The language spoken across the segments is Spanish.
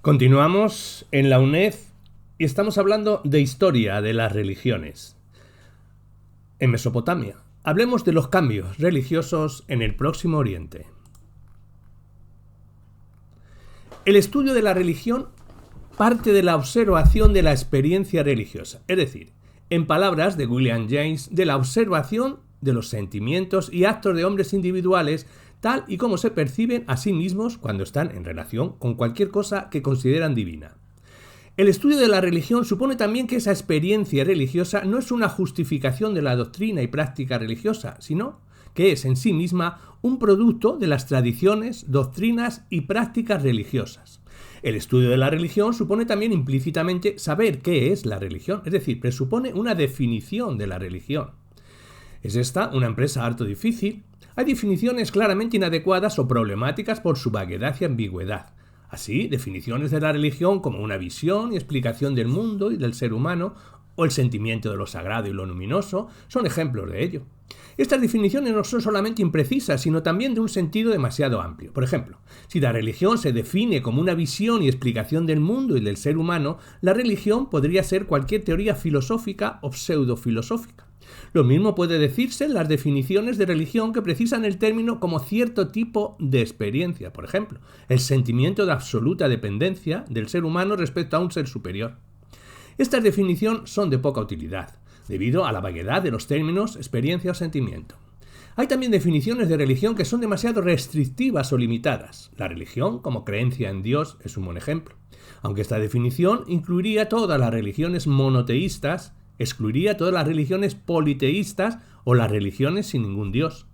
Continuamos en la UNED y estamos hablando de historia de las religiones. En Mesopotamia, hablemos de los cambios religiosos en el Próximo Oriente. El estudio de la religión parte de la observación de la experiencia religiosa, es decir, en palabras de William James, de la observación de los sentimientos y actos de hombres individuales, tal y como se perciben a sí mismos cuando están en relación con cualquier cosa que consideran divina. El estudio de la religión supone también que esa experiencia religiosa no es una justificación de la doctrina y práctica religiosa, sino que es en sí misma un producto de las tradiciones, doctrinas y prácticas religiosas. El estudio de la religión supone también implícitamente saber qué es la religión, es decir, presupone una definición de la religión. ¿Es esta una empresa harto difícil? Hay definiciones claramente inadecuadas o problemáticas por su vaguedad y ambigüedad. Así, definiciones de la religión como una visión y explicación del mundo y del ser humano, o el sentimiento de lo sagrado y lo luminoso, son ejemplos de ello. Estas definiciones no son solamente imprecisas, sino también de un sentido demasiado amplio. Por ejemplo, si la religión se define como una visión y explicación del mundo y del ser humano, la religión podría ser cualquier teoría filosófica o pseudofilosófica. Lo mismo puede decirse en las definiciones de religión que precisan el término como cierto tipo de experiencia, por ejemplo, el sentimiento de absoluta dependencia del ser humano respecto a un ser superior. Estas definiciones son de poca utilidad, debido a la vaguedad de los términos experiencia o sentimiento. Hay también definiciones de religión que son demasiado restrictivas o limitadas. La religión, como creencia en Dios, es un buen ejemplo. Aunque esta definición incluiría todas las religiones monoteístas, excluiría todas las religiones politeístas o las religiones sin ningún Dios.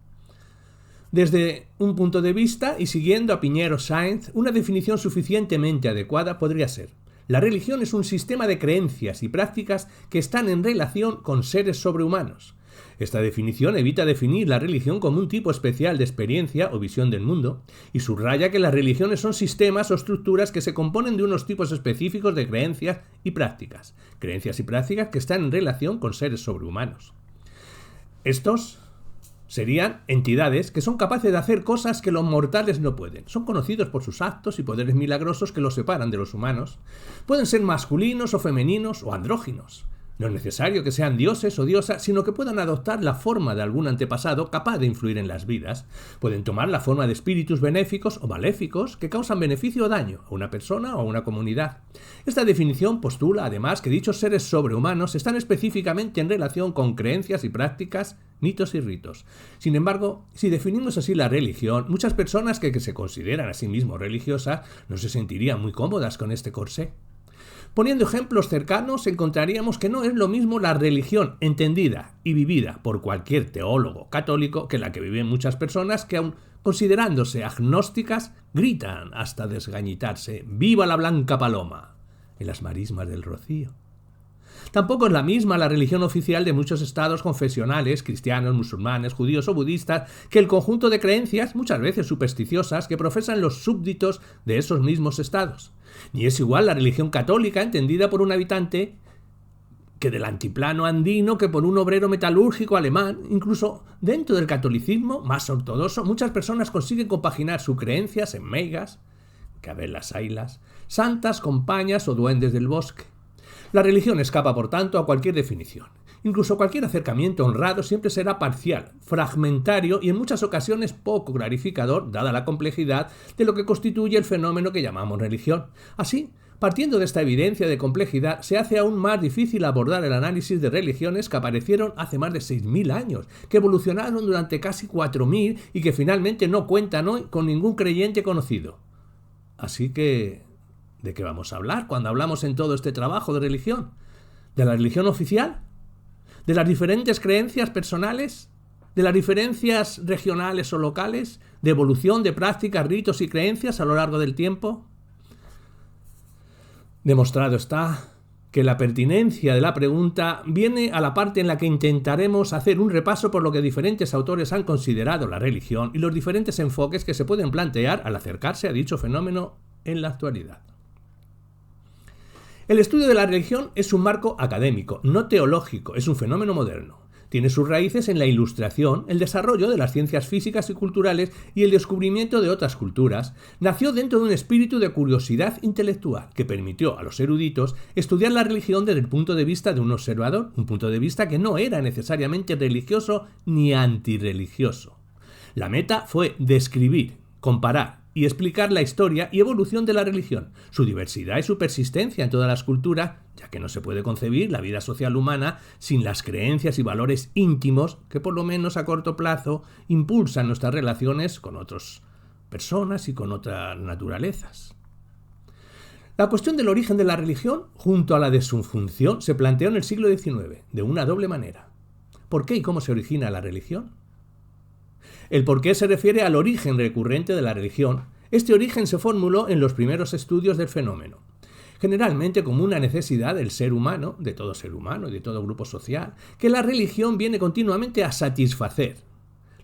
Desde un punto de vista, y siguiendo a Piñero Sáenz, una definición suficientemente adecuada podría ser: la religión es un sistema de creencias y prácticas que están en relación con seres sobrehumanos. Esta definición evita definir la religión como un tipo especial de experiencia o visión del mundo, y subraya que las religiones son sistemas o estructuras que se componen de unos tipos específicos de creencias y prácticas que están en relación con seres sobrehumanos. Estos serían entidades que son capaces de hacer cosas que los mortales no pueden. Son conocidos por sus actos y poderes milagrosos que los separan de los humanos. Pueden ser masculinos o femeninos o andróginos. No es necesario que sean dioses o diosas, sino que puedan adoptar la forma de algún antepasado capaz de influir en las vidas. Pueden tomar la forma de espíritus benéficos o maléficos que causan beneficio o daño a una persona o a una comunidad. Esta definición postula, además, que dichos seres sobrehumanos están específicamente en relación con creencias y prácticas, mitos y ritos. Sin embargo, si definimos así la religión, muchas personas que se consideran a sí mismos religiosas no se sentirían muy cómodas con este corsé. Poniendo ejemplos cercanos, encontraríamos que no es lo mismo la religión entendida y vivida por cualquier teólogo católico que la que viven muchas personas que, aun considerándose agnósticas, gritan hasta desgañitarse: ¡viva la blanca paloma!, en las marismas del Rocío. Tampoco es la misma la religión oficial de muchos estados confesionales, cristianos, musulmanes, judíos o budistas, que el conjunto de creencias, muchas veces supersticiosas, que profesan los súbditos de esos mismos estados. Ni es igual la religión católica entendida por un habitante que del altiplano andino que por un obrero metalúrgico alemán. Incluso dentro del catolicismo más ortodoxo, muchas personas consiguen compaginar sus creencias en meigas, cabelas ailas, santas, compañas o duendes del bosque. La religión escapa, por tanto, a cualquier definición. Incluso cualquier acercamiento honrado siempre será parcial, fragmentario y en muchas ocasiones poco clarificador, dada la complejidad de lo que constituye el fenómeno que llamamos religión. Así, partiendo de esta evidencia de complejidad, se hace aún más difícil abordar el análisis de religiones que aparecieron hace más de 6.000 años, que evolucionaron durante casi 4.000 y que finalmente no cuentan hoy con ningún creyente conocido. Así que, ¿de qué vamos a hablar cuando hablamos en todo este trabajo de religión? ¿De la religión oficial? ¿De las diferentes creencias personales? ¿De las diferencias regionales o locales? ¿De evolución de prácticas, ritos y creencias a lo largo del tiempo? Demostrado está que la pertinencia de la pregunta viene a la parte en la que intentaremos hacer un repaso por lo que diferentes autores han considerado la religión y los diferentes enfoques que se pueden plantear al acercarse a dicho fenómeno en la actualidad. El estudio de la religión es un marco académico, no teológico, es un fenómeno moderno. tiene sus raíces en la Ilustración, el desarrollo de las ciencias físicas y culturales y el descubrimiento de otras culturas. Nació dentro de un espíritu de curiosidad intelectual que permitió a los eruditos estudiar la religión desde el punto de vista de un observador, un punto de vista que no era necesariamente religioso ni antirreligioso. La meta fue describir, comparar y explicar la historia y evolución de la religión, su diversidad y su persistencia en todas las culturas, ya que no se puede concebir la vida social humana sin las creencias y valores íntimos que por lo menos a corto plazo impulsan nuestras relaciones con otras personas y con otras naturalezas. La cuestión del origen de la religión, junto a la de su función, se planteó en el siglo XIX, de una doble manera. ¿Por qué y cómo se origina la religión? El por qué se refiere al origen recurrente de la religión. Este origen se formuló en los primeros estudios del fenómeno, generalmente como una necesidad del ser humano, de todo ser humano y de todo grupo social, que la religión viene continuamente a satisfacer.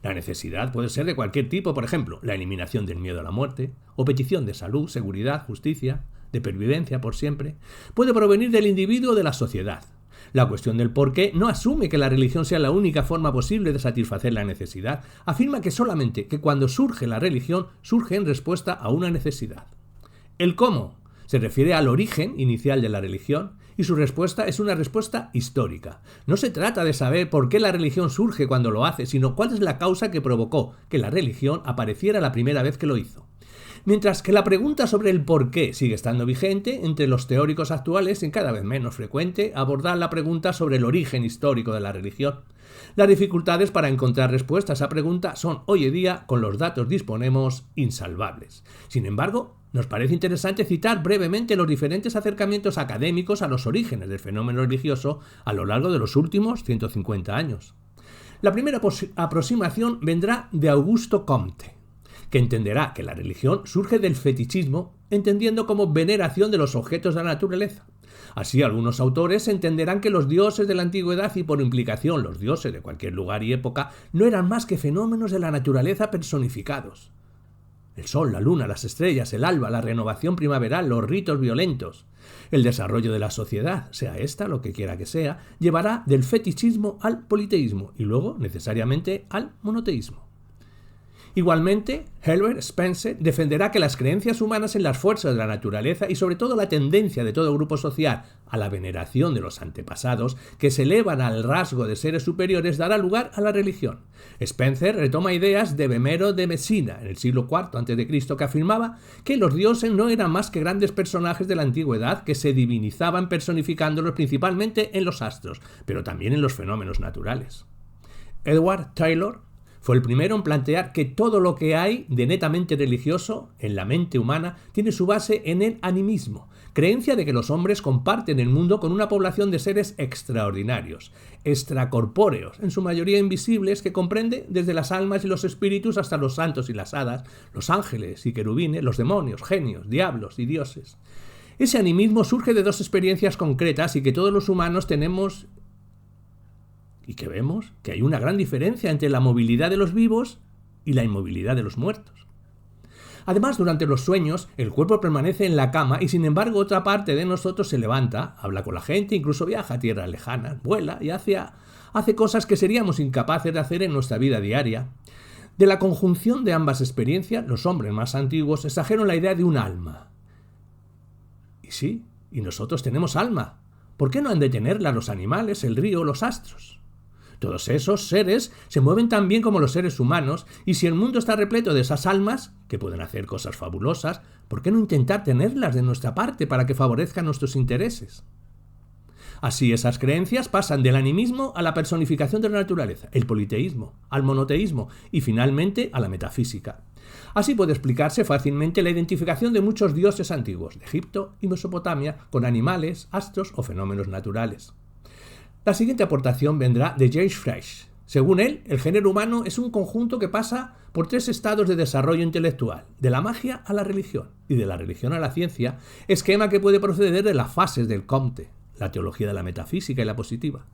La necesidad puede ser de cualquier tipo, por ejemplo, la eliminación del miedo a la muerte, o petición de salud, seguridad, justicia, de pervivencia por siempre, puede provenir del individuo o de la sociedad. La cuestión del por qué no asume que la religión sea la única forma posible de satisfacer la necesidad. Afirma que solamente que cuando surge la religión, surge en respuesta a una necesidad. El cómo se refiere al origen inicial de la religión y su respuesta es una respuesta histórica. No se trata de saber por qué la religión surge cuando lo hace, sino cuál es la causa que provocó que la religión apareciera la primera vez que lo hizo. Mientras que la pregunta sobre el por qué sigue estando vigente, entre los teóricos actuales es cada vez menos frecuente abordar la pregunta sobre el origen histórico de la religión. Las dificultades para encontrar respuesta a esa pregunta son hoy en día, con los datos disponemos, insalvables. Sin embargo, nos parece interesante citar brevemente los diferentes acercamientos académicos a los orígenes del fenómeno religioso a lo largo de los últimos 150 años. La primera aproximación vendrá de Auguste Comte, que entenderá que la religión surge del fetichismo, entendiendo como veneración de los objetos de la naturaleza. Así, algunos autores entenderán que los dioses de la antigüedad y por implicación los dioses de cualquier lugar y época no eran más que fenómenos de la naturaleza personificados. El sol, la luna, las estrellas, el alba, la renovación primaveral, los ritos violentos. El desarrollo de la sociedad, sea esta lo que quiera que sea, llevará del fetichismo al politeísmo y luego, necesariamente, al monoteísmo. Igualmente, Herbert Spencer defenderá que las creencias humanas en las fuerzas de la naturaleza y sobre todo la tendencia de todo grupo social a la veneración de los antepasados que se elevan al rasgo de seres superiores dará lugar a la religión. Spencer retoma ideas de Bemero de Messina en el siglo IV a.C. que afirmaba que los dioses no eran más que grandes personajes de la antigüedad que se divinizaban personificándolos principalmente en los astros, pero también en los fenómenos naturales. Edward Taylor fue el primero en plantear que todo lo que hay de netamente religioso en la mente humana tiene su base en el animismo, creencia de que los hombres comparten el mundo con una población de seres extraordinarios, extracorpóreos, en su mayoría invisibles, que comprende desde las almas y los espíritus hasta los santos y las hadas, los ángeles y querubines, los demonios, genios, diablos y dioses. Ese animismo surge de dos experiencias concretas y que todos los humanos tenemos y que vemos que hay una gran diferencia entre la movilidad de los vivos y la inmovilidad de los muertos. Además, durante los sueños, el cuerpo permanece en la cama y sin embargo otra parte de nosotros se levanta, habla con la gente, incluso viaja a tierras lejanas, vuela y hace cosas que seríamos incapaces de hacer en nuestra vida diaria. De la conjunción de ambas experiencias, los hombres más antiguos exageran la idea de un alma. Y sí, y nosotros tenemos alma. ¿Por qué no han de tenerla los animales, el río, los astros? Todos esos seres se mueven tan bien como los seres humanos, y si el mundo está repleto de esas almas, que pueden hacer cosas fabulosas, ¿por qué no intentar tenerlas de nuestra parte para que favorezcan nuestros intereses? Así, esas creencias pasan del animismo a la personificación de la naturaleza, el politeísmo, al monoteísmo y finalmente a la metafísica. Así puede explicarse fácilmente la identificación de muchos dioses antiguos de Egipto y Mesopotamia con animales, astros o fenómenos naturales. La siguiente aportación vendrá de James Frege. Según él, el género humano es un conjunto que pasa por 3 estados de desarrollo intelectual, de la magia a la religión y de la religión a la ciencia, esquema que puede proceder de las fases del Comte, la teología de la metafísica y la positiva.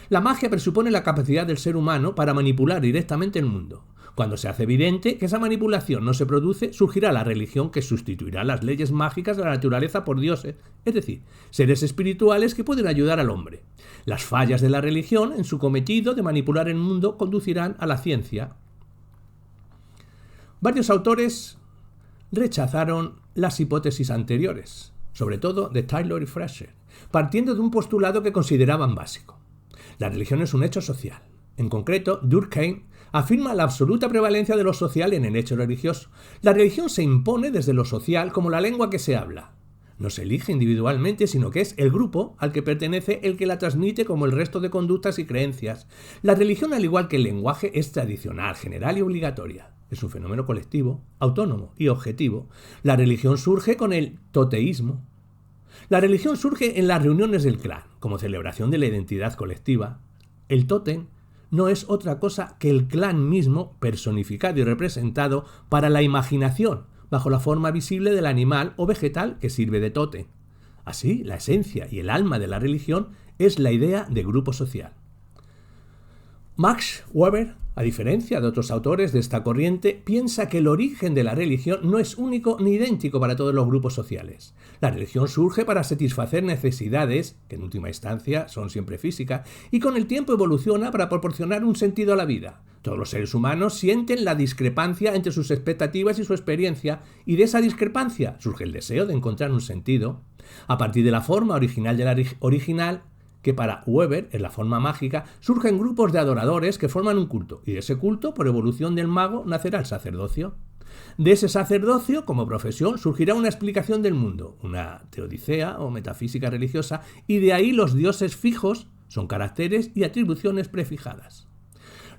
La magia presupone la capacidad del ser humano para manipular directamente el mundo. Cuando se hace evidente que esa manipulación no se produce, surgirá la religión que sustituirá las leyes mágicas de la naturaleza por dioses, es decir, seres espirituales que pueden ayudar al hombre. Las fallas de la religión en su cometido de manipular el mundo conducirán a la ciencia. Varios autores rechazaron las hipótesis anteriores, sobre todo de Taylor y Fraser, partiendo de un postulado que consideraban básico. La religión es un hecho social. En concreto, Durkheim afirma la absoluta prevalencia de lo social en el hecho religioso. La religión se impone desde lo social como la lengua que se habla. No se elige individualmente, sino que es el grupo al que pertenece el que la transmite como el resto de conductas y creencias. La religión, al igual que el lenguaje, es tradicional, general y obligatoria. Es un fenómeno colectivo, autónomo y objetivo. La religión surge con el toteísmo. La religión surge en las reuniones del clan, como celebración de la identidad colectiva. El tótem no es otra cosa que el clan mismo, personificado y representado para la imaginación, bajo la forma visible del animal o vegetal que sirve de tótem. Así, la esencia y el alma de la religión es la idea de grupo social. Max Weber, a diferencia de otros autores de esta corriente, piensa que el origen de la religión no es único ni idéntico para todos los grupos sociales. La religión surge para satisfacer necesidades, que en última instancia son siempre físicas, y con el tiempo evoluciona para proporcionar un sentido a la vida. Todos los seres humanos sienten la discrepancia entre sus expectativas y su experiencia, y de esa discrepancia surge el deseo de encontrar un sentido. A partir de la forma original de la original, que para Weber es la forma mágica, surgen grupos de adoradores que forman un culto, y de ese culto, por evolución del mago, nacerá el sacerdocio. De ese sacerdocio, como profesión, surgirá una explicación del mundo, una teodicea o metafísica religiosa, y de ahí los dioses fijos son caracteres y atribuciones prefijadas.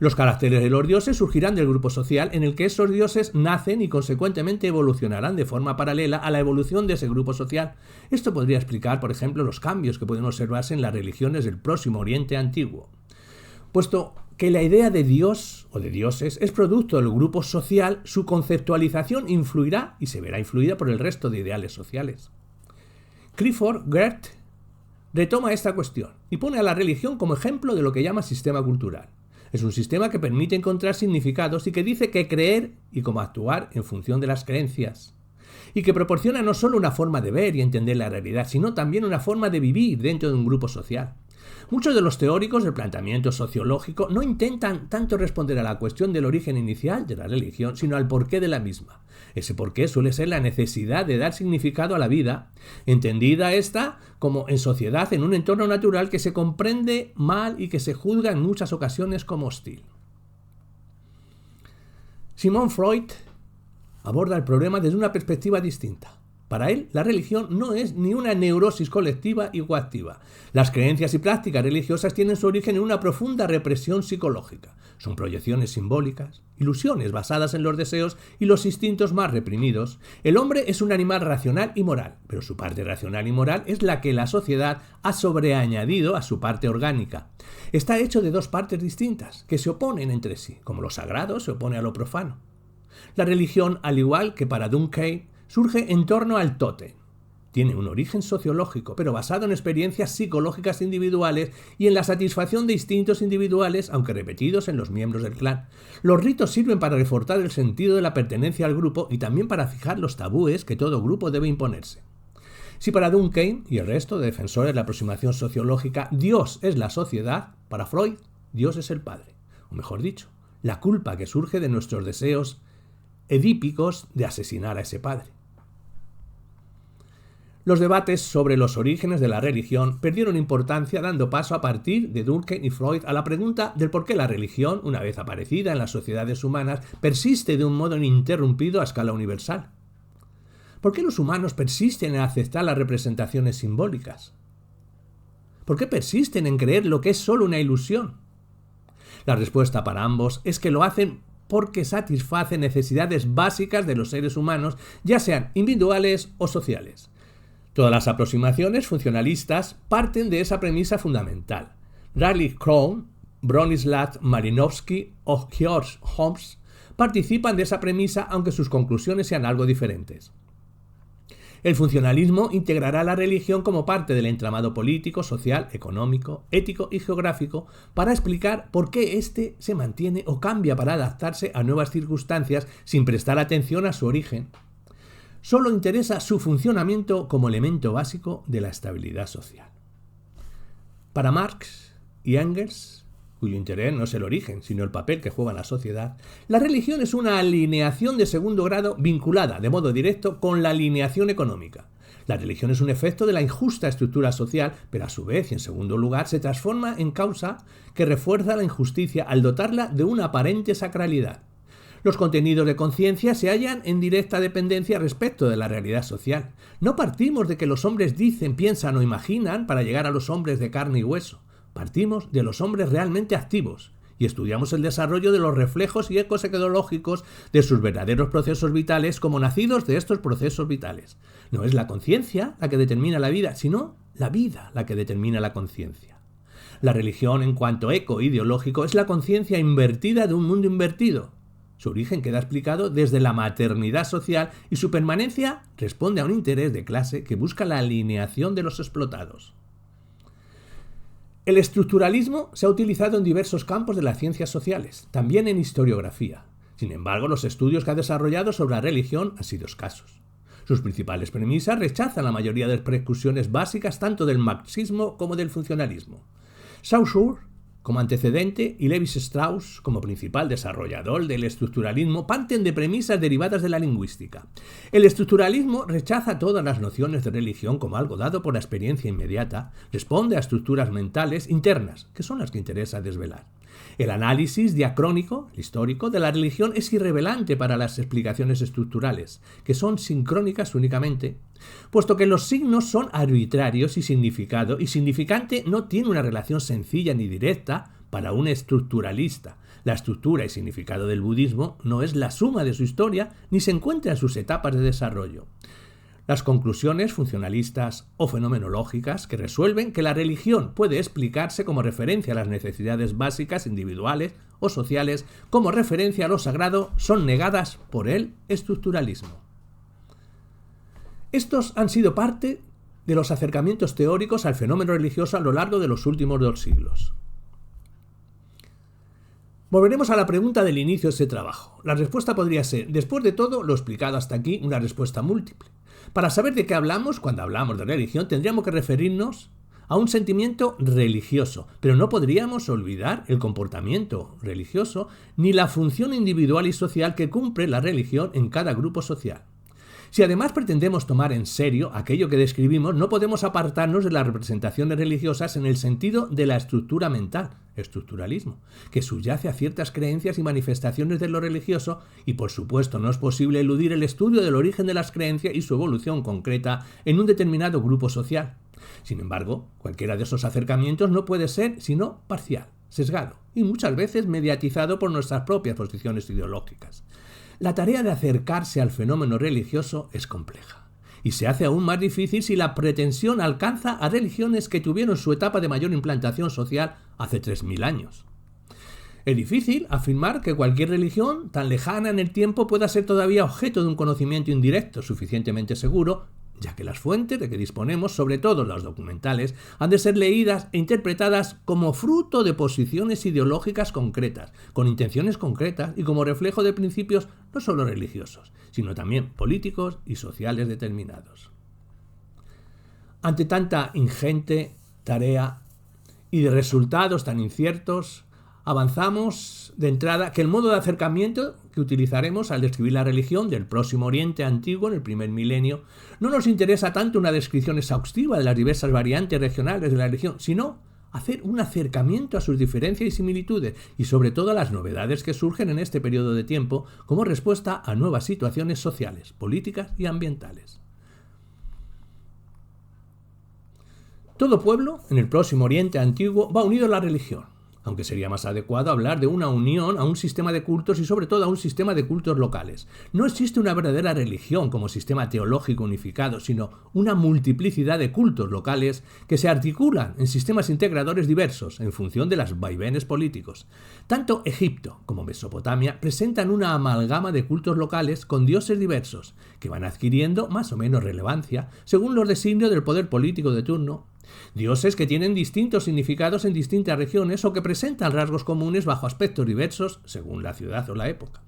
Los caracteres de los dioses surgirán del grupo social en el que esos dioses nacen y consecuentemente evolucionarán de forma paralela a la evolución de ese grupo social. Esto podría explicar, por ejemplo, los cambios que pueden observarse en las religiones del Próximo Oriente Antiguo. Puesto que la idea de Dios o de dioses es producto del grupo social, su conceptualización influirá y se verá influida por el resto de ideales sociales. Clifford Geertz retoma esta cuestión y pone a la religión como ejemplo de lo que llama sistema cultural. Es un sistema que permite encontrar significados y que dice qué creer y cómo actuar en función de las creencias. Y que proporciona no solo una forma de ver y entender la realidad, sino también una forma de vivir dentro de un grupo social. Muchos de los teóricos del planteamiento sociológico no intentan tanto responder a la cuestión del origen inicial de la religión, sino al porqué de la misma. Ese porqué suele ser la necesidad de dar significado a la vida, entendida esta como en sociedad, en un entorno natural que se comprende mal y que se juzga en muchas ocasiones como hostil. Sigmund Freud aborda el problema desde una perspectiva distinta. Para él, la religión no es ni una neurosis colectiva y coactiva. Las creencias y prácticas religiosas tienen su origen en una profunda represión psicológica. Son proyecciones simbólicas, ilusiones basadas en los deseos y los instintos más reprimidos. El hombre es un animal racional y moral, pero su parte racional y moral es la que la sociedad ha sobreañadido a su parte orgánica. Está hecho de dos partes distintas, que se oponen entre sí, como lo sagrado se opone a lo profano. La religión, al igual que para Durkheim, surge en torno al tótem. Tiene un origen sociológico, pero basado en experiencias psicológicas individuales y en la satisfacción de instintos individuales, aunque repetidos en los miembros del clan. Los ritos sirven para reforzar el sentido de la pertenencia al grupo y también para fijar los tabúes que todo grupo debe imponerse. Si para Durkheim y el resto de defensores de la aproximación sociológica Dios es la sociedad, para Freud Dios es el padre, o mejor dicho, la culpa que surge de nuestros deseos edípicos de asesinar a ese padre. Los debates sobre los orígenes de la religión perdieron importancia dando paso a partir de Durkheim y Freud a la pregunta del por qué la religión, una vez aparecida en las sociedades humanas, persiste de un modo ininterrumpido a escala universal. ¿Por qué los humanos persisten en aceptar las representaciones simbólicas? ¿Por qué persisten en creer lo que es solo una ilusión? La respuesta para ambos es que lo hacen porque satisface necesidades básicas de los seres humanos, ya sean individuales o sociales. Todas las aproximaciones funcionalistas parten de esa premisa fundamental. Riley Krohn, Bronislaw Malinowski o George Holmes participan de esa premisa, aunque sus conclusiones sean algo diferentes. El funcionalismo integrará la religión como parte del entramado político, social, económico, ético y geográfico para explicar por qué éste se mantiene o cambia para adaptarse a nuevas circunstancias sin prestar atención a su origen. Solo interesa su funcionamiento como elemento básico de la estabilidad social. Para Marx y Engels, cuyo interés no es el origen, sino el papel que juega en la sociedad, la religión es una alineación de segundo grado vinculada de modo directo con la alineación económica. La religión es un efecto de la injusta estructura social, pero a su vez y en segundo lugar se transforma en causa que refuerza la injusticia al dotarla de una aparente sacralidad. Los contenidos de conciencia se hallan en directa dependencia respecto de la realidad social. No partimos de que los hombres dicen, piensan o imaginan para llegar a los hombres de carne y hueso. Partimos de los hombres realmente activos y estudiamos el desarrollo de los reflejos y ecos ecológicos de sus verdaderos procesos vitales como nacidos de estos procesos vitales. No es la conciencia la que determina la vida, sino la vida la que determina la conciencia. La religión, en cuanto eco ideológico, es la conciencia invertida de un mundo invertido. Su origen queda explicado desde la maternidad social y su permanencia responde a un interés de clase que busca la alineación de los explotados. El estructuralismo se ha utilizado en diversos campos de las ciencias sociales, también en historiografía. Sin embargo, los estudios que ha desarrollado sobre la religión han sido escasos. Sus principales premisas rechazan la mayoría de las precusiones básicas tanto del marxismo como del funcionalismo. Saussure, como antecedente, y Lévi-Strauss, como principal desarrollador del estructuralismo, parten de premisas derivadas de la lingüística. El estructuralismo rechaza todas las nociones de religión como algo dado por la experiencia inmediata, responde a estructuras mentales internas, que son las que interesa desvelar. El análisis diacrónico, el histórico, de la religión es irrelevante para las explicaciones estructurales, que son sincrónicas únicamente, puesto que los signos son arbitrarios y significante no tiene una relación sencilla ni directa para un estructuralista. La estructura y significado del budismo no es la suma de su historia ni se encuentra en sus etapas de desarrollo. Las conclusiones funcionalistas o fenomenológicas que resuelven que la religión puede explicarse como referencia a las necesidades básicas individuales o sociales, como referencia a lo sagrado, son negadas por el estructuralismo. Estos han sido parte de los acercamientos teóricos al fenómeno religioso a lo largo de los últimos 2 siglos. Volveremos a la pregunta del inicio de este trabajo. La respuesta podría ser, después de todo lo explicado hasta aquí, una respuesta múltiple. Para saber de qué hablamos, cuando hablamos de religión, tendríamos que referirnos a un sentimiento religioso, pero no podríamos olvidar el comportamiento religioso ni la función individual y social que cumple la religión en cada grupo social. Si además pretendemos tomar en serio aquello que describimos, no podemos apartarnos de las representaciones religiosas en el sentido de la estructura mental, estructuralismo, que subyace a ciertas creencias y manifestaciones de lo religioso, y por supuesto no es posible eludir el estudio del origen de las creencias y su evolución concreta en un determinado grupo social. Sin embargo, cualquiera de esos acercamientos no puede ser sino parcial, sesgado y muchas veces mediatizado por nuestras propias posiciones ideológicas. La tarea de acercarse al fenómeno religioso es compleja y se hace aún más difícil si la pretensión alcanza a religiones que tuvieron su etapa de mayor implantación social hace 3000 años. Es difícil afirmar que cualquier religión tan lejana en el tiempo pueda ser todavía objeto de un conocimiento indirecto suficientemente seguro, ya que las fuentes de que disponemos, sobre todo las documentales, han de ser leídas e interpretadas como fruto de posiciones ideológicas concretas, con intenciones concretas y como reflejo de principios no solo religiosos, sino también políticos y sociales determinados. Ante tanta ingente tarea y de resultados tan inciertos, avanzamos de entrada que el modo de acercamiento que utilizaremos al describir la religión del Próximo Oriente Antiguo en el primer milenio no nos interesa tanto una descripción exhaustiva de las diversas variantes regionales de la religión, sino hacer un acercamiento a sus diferencias y similitudes y sobre todo a las novedades que surgen en este periodo de tiempo como respuesta a nuevas situaciones sociales, políticas y ambientales. Todo pueblo en el Próximo Oriente Antiguo va unido a la religión. aunque sería más adecuado hablar de una unión a un sistema de cultos y sobre todo a un sistema de cultos locales. No existe una verdadera religión como sistema teológico unificado, sino una multiplicidad de cultos locales que se articulan en sistemas integradores diversos en función de los vaivenes políticos. Tanto Egipto como Mesopotamia presentan una amalgama de cultos locales con dioses diversos, que van adquiriendo más o menos relevancia según los designios del poder político de turno. Dioses que tienen distintos significados en distintas regiones o que presentan rasgos comunes bajo aspectos diversos según la ciudad o la época.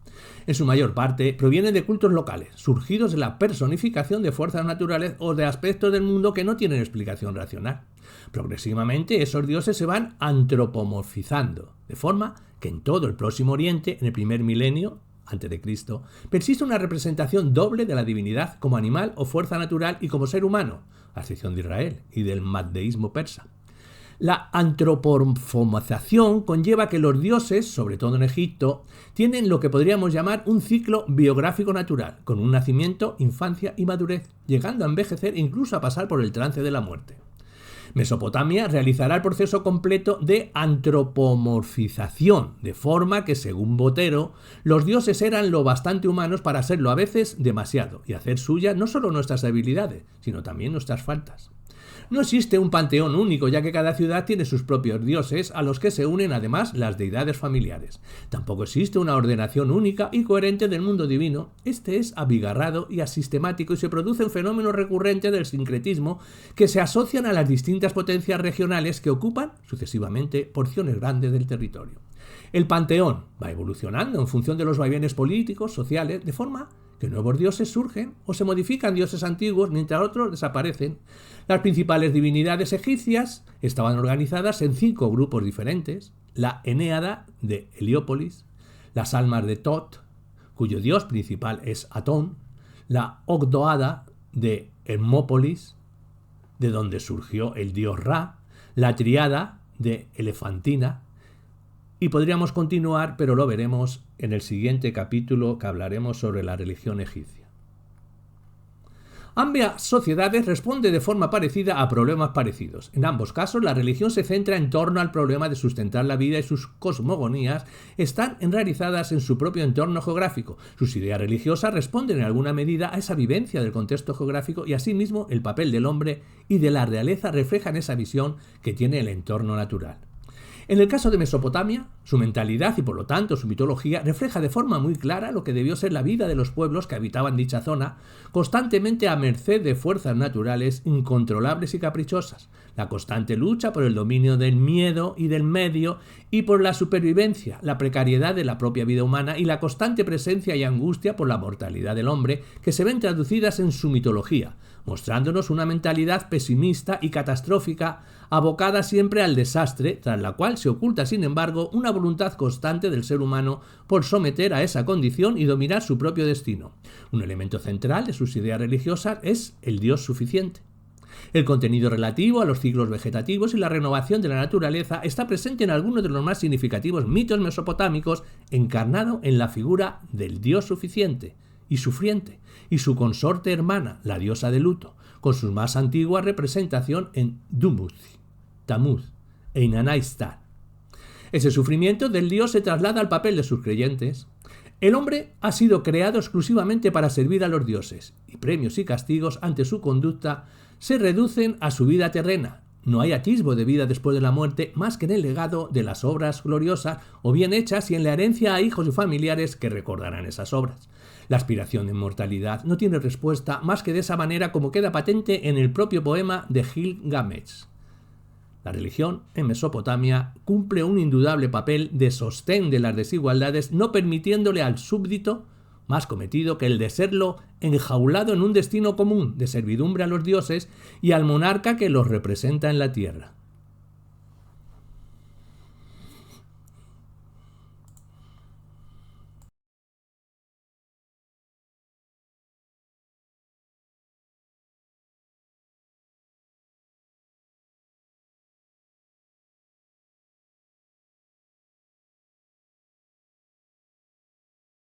En su mayor parte provienen de cultos locales, surgidos de la personificación de fuerzas naturales o de aspectos del mundo que no tienen explicación racional. Progresivamente esos dioses se van antropomorfizando, de forma que en todo el Próximo Oriente, en el primer milenio a.C., persiste una representación doble de la divinidad como animal o fuerza natural y como ser humano, a excepción de Israel y del mazdeísmo persa. La antropomorfización conlleva que los dioses, sobre todo en Egipto, tienen lo que podríamos llamar un ciclo biográfico natural, con un nacimiento, infancia y madurez, llegando a envejecer e incluso a pasar por el trance de la muerte. Mesopotamia realizará el proceso completo de antropomorfización, de forma que, según Botero, los dioses eran lo bastante humanos para serlo a veces demasiado, y hacer suyas no solo nuestras habilidades, sino también nuestras faltas. No existe un panteón único, ya que cada ciudad tiene sus propios dioses, a los que se unen además las deidades familiares. Tampoco existe una ordenación única y coherente del mundo divino. Este es abigarrado y asistemático y se producen fenómenos recurrentes del sincretismo que se asocian a las distintas potencias regionales que ocupan sucesivamente porciones grandes del territorio. El panteón va evolucionando en función de los vaivenes políticos, sociales, de forma que nuevos dioses surgen o se modifican dioses antiguos mientras otros desaparecen. Las principales divinidades egipcias estaban organizadas en 5 grupos diferentes: la Enéada de Heliópolis, las almas de Tot, cuyo dios principal es Atón, la Ogdoada de Hermópolis, de donde surgió el dios Ra, la Triada de Elefantina, y podríamos continuar, pero lo veremos en el siguiente capítulo que hablaremos sobre la religión egipcia. Ambas sociedades responden de forma parecida a problemas parecidos. En ambos casos, la religión se centra en torno al problema de sustentar la vida y sus cosmogonías están enraizadas en su propio entorno geográfico. Sus ideas religiosas responden en alguna medida a esa vivencia del contexto geográfico y asimismo el papel del hombre y de la realeza reflejan esa visión que tiene el entorno natural. En el caso de Mesopotamia, su mentalidad y por lo tanto su mitología refleja de forma muy clara lo que debió ser la vida de los pueblos que habitaban dicha zona, constantemente a merced de fuerzas naturales incontrolables y caprichosas, la constante lucha por el dominio del miedo y del medio y por la supervivencia, la precariedad de la propia vida humana y la constante presencia y angustia por la mortalidad del hombre que se ven traducidas en su mitología, mostrándonos una mentalidad pesimista y catastrófica abocada siempre al desastre, tras la cual se oculta, sin embargo, una voluntad constante del ser humano por someter a esa condición y dominar su propio destino. Un elemento central de sus ideas religiosas es el Dios suficiente. El contenido relativo a los ciclos vegetativos y la renovación de la naturaleza está presente en algunos de los más significativos mitos mesopotámicos, encarnado en la figura del Dios suficiente y sufriente, y su consorte hermana, la diosa de luto, con su más antigua representación en Dumuz, Tamuz e Inanna-Ishtar. Ese sufrimiento del dios se traslada al papel de sus creyentes. El hombre ha sido creado exclusivamente para servir a los dioses, y premios y castigos ante su conducta se reducen a su vida terrena. No hay atisbo de vida después de la muerte más que en el legado de las obras gloriosas o bien hechas y en la herencia a hijos y familiares que recordarán esas obras. La aspiración de inmortalidad no tiene respuesta más que de esa manera como queda patente en el propio poema de Gilgamesh. La religión en Mesopotamia cumple un indudable papel de sostén de las desigualdades, no permitiéndole al súbdito más cometido que el de serlo enjaulado en un destino común de servidumbre a los dioses y al monarca que los representa en la tierra.